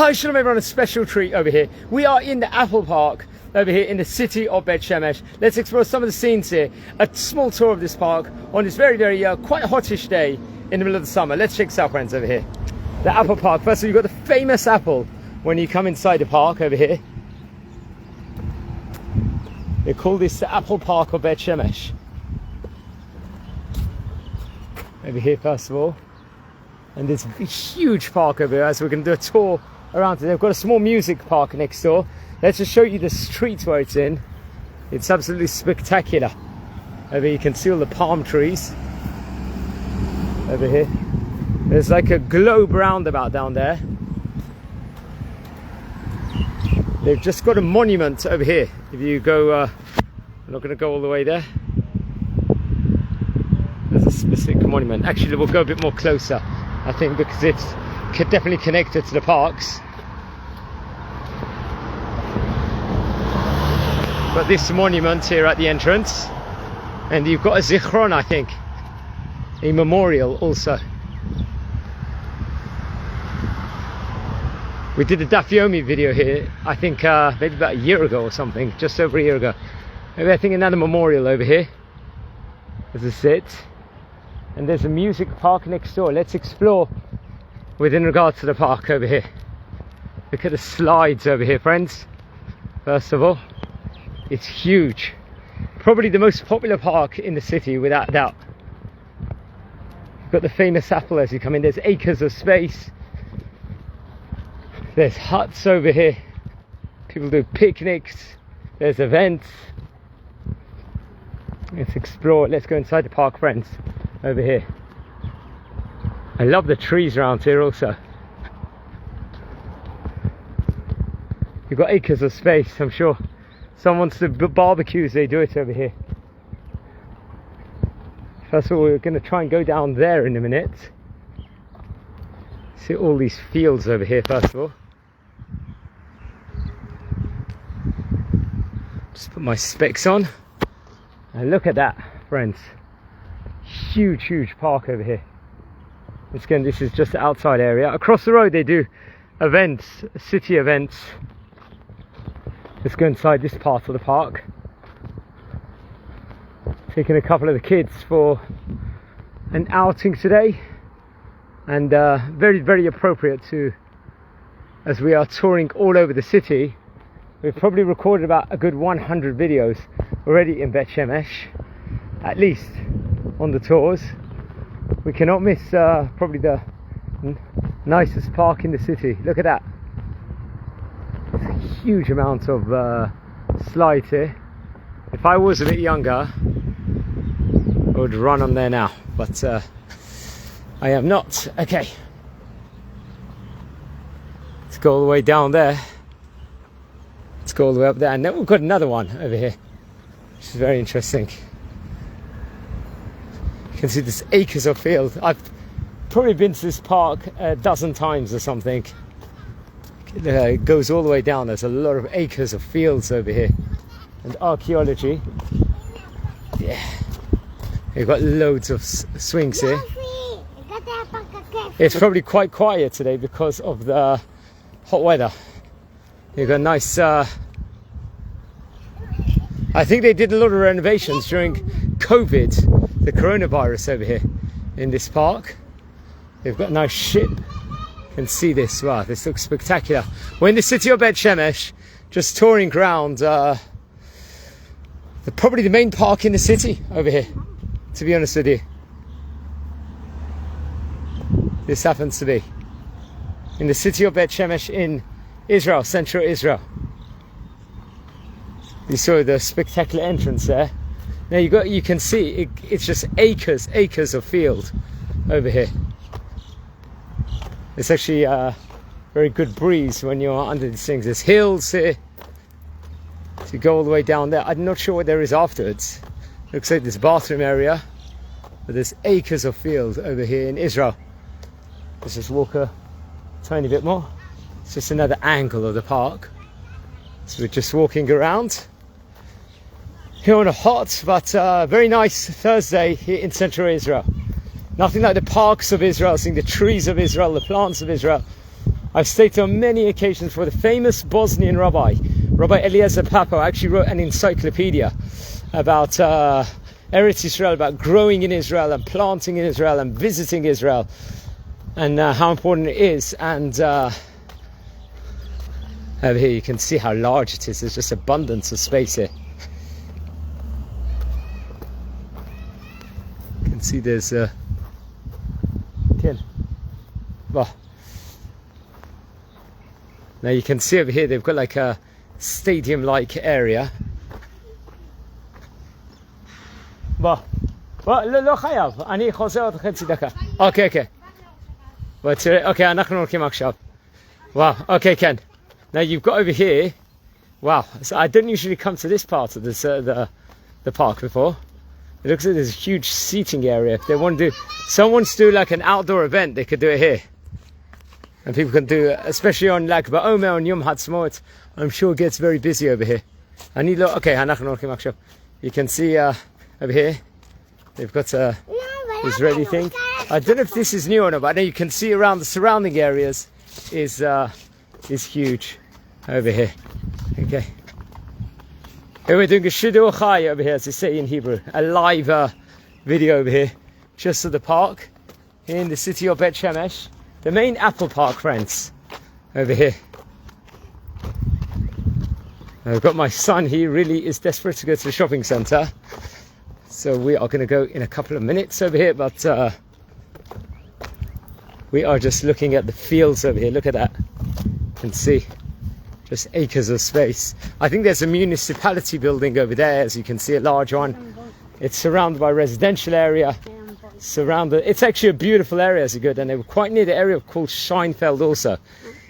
Hi, Shalom everyone, a special treat over here. We are in the Apple Park over here in the city of Bet Shemesh. Let's explore some of the scenes here. A small tour of this park on this very, quite hottish day in the middle of the summer. Let's check this out, friends, over here. The Apple Park. First of all, you've got the famous apple when you come inside the park over here. They call this the Apple Park of Bet Shemesh. Over here, first of all. And there's a huge park over here, as we're going to do a tour around it. They've got a small music park next door. Let's just show you the streets where it's in. It's absolutely spectacular. Over here you can see all the palm trees. Over here. There's like a globe roundabout down there. They've just got a monument over here. If you go, I'm not going to go all the way there. There's a specific monument. Actually, we'll go a bit more closer, I think, because it's definitely connected to the parks. Got this monument here at the entrance, and you've got a zichron, I think, a memorial also. We did a Daf Yomi video here, I think maybe about a year ago or something, just over a year ago. Maybe I think another memorial over here. As I said. And there's a music park next door. Let's explore within regard to the park over here. Look at the slides over here, friends. First of all, it's huge. Probably the most popular park in the city, without doubt. You've got the famous apple as you come in. There's acres of space. There's huts over here. People do picnics. There's events. Let's explore. Let's go inside the park, friends. Over here. I love the trees around here also. You've got acres of space. I'm sure someone wants to barbecues, they do it over here. First of all, we're going to try and go down there in a minute. See all these fields over here first of all. Just put my specs on. And look at that, friends. Huge park over here. Again, this is just the outside area. Across the road they do events, city events. Let's go inside this part of the park. Taking a couple of the kids for an outing today, and very appropriate to, as we are touring all over the city. We've probably recorded about a good 100 videos already in Bet Shemesh, at least, on the tours. We cannot miss probably the nicest park in the city. Look at that. There's a huge amount of slides here. If I was a bit younger, I would run on there now, but I am not. Okay, let's go all the way down there. Let's go all the way up there, and then we've got another one over here, which is very interesting. You can see this acres of field. I've probably been to this park a dozen times or something. It goes all the way down. There's a lot of acres of fields over here, and archaeology. Yeah, you've got loads of swings here. It's probably quite quiet today because of the hot weather. You've got nice. I think they did a lot of renovations during COVID, the coronavirus over here in this park. They've got a nice ship. You can see this. Wow, this looks spectacular. We're in the city of Bet Shemesh, just touring around. Probably the main park in the city over here, to be honest with you. This happens to be in the city of Bet Shemesh in Israel, central Israel. You saw the spectacular entrance there. Now you can see it's just acres of field over here. It's actually a very good breeze when you're under these things. There's hills here. So you go all the way down there. I'm not sure what there is afterwards. Looks like this bathroom area, but there's acres of field over here in Israel. Let's just walk a tiny bit more. It's just another angle of the park. So we're just walking around here on a hot but very nice Thursday here in central Israel. Nothing like the parks of Israel, seeing the trees of Israel, the plants of Israel. I've stated on many occasions for the famous Bosnian Rabbi Eliezer Papo actually wrote an encyclopedia about Eretz Israel, about growing in Israel and planting in Israel and visiting Israel, and how important it is. And over here you can see how large it is. There's just abundance of space here. You can see there's now you can see over here they've got like a stadium-like area. Okay. Okay, אנחנו הולכים עכשיו. Wow, okay, Ken. Now you've got over here, wow, so I didn't usually come to this part of this, the park before. It looks like there's a huge seating area. If they want to do, someone wants to do like an outdoor event, they could do it here. And people can do it, especially on Lag BaOmer, on Yom Ha'atzmaut. I'm sure it gets very busy over here. Okay, אנחנו הולכים עכשיו. You can see over here, they've got a Israeli thing. I don't know if this is new or not, but I know you can see around the surrounding areas is huge over here. Okay. Here we're doing a shidur chai over here, as they say in Hebrew, a live video over here, just at the park in the city of Bet Shemesh, the main apple park, friends, over here. I've got my son. He really is desperate to go to the shopping centre, so we are going to go in a couple of minutes over here, but we are just looking at the fields over here. Look at that. You can see just acres of space. I think there's a municipality building over there, as you can see, a large one. It's surrounded by residential area. It's actually a beautiful area, as you good, and they were quite near the area called Scheinfeld also.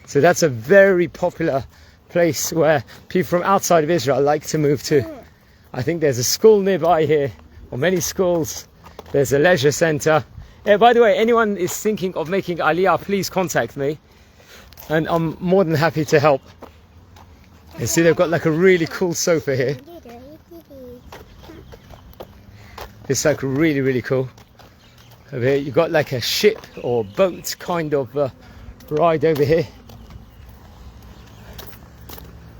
So that's a very popular place where people from outside of Israel like to move to. I think there's a school nearby here, or many schools. There's a leisure centre. By the way, anyone is thinking of making Aliyah, please contact me, and I'm more than happy to help. You see, they've got like a really cool sofa here. It's like really, really cool. Over here, you've got like a ship or boat kind of ride over here.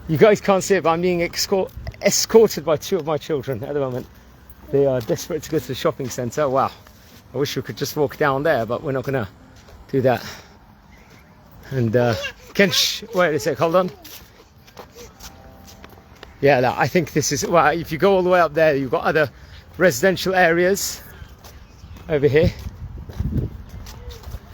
You guys can't see it, but I'm being escorted by two of my children at the moment. They are desperate to go to the shopping centre. Wow. I wish we could just walk down there, but we're not going to do that. And wait a sec, hold on. Yeah, I think this is, well, if you go all the way up there, you've got other residential areas over here.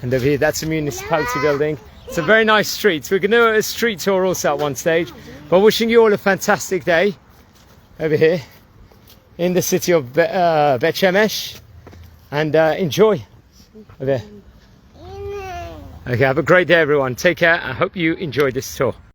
And over here, that's a municipality building. It's a very nice street. We're going to do a street tour also at one stage. But wishing you all a fantastic day over here in the city of Bet Shemesh. And enjoy over there. Okay, have a great day, everyone. Take care. I hope you enjoyed this tour.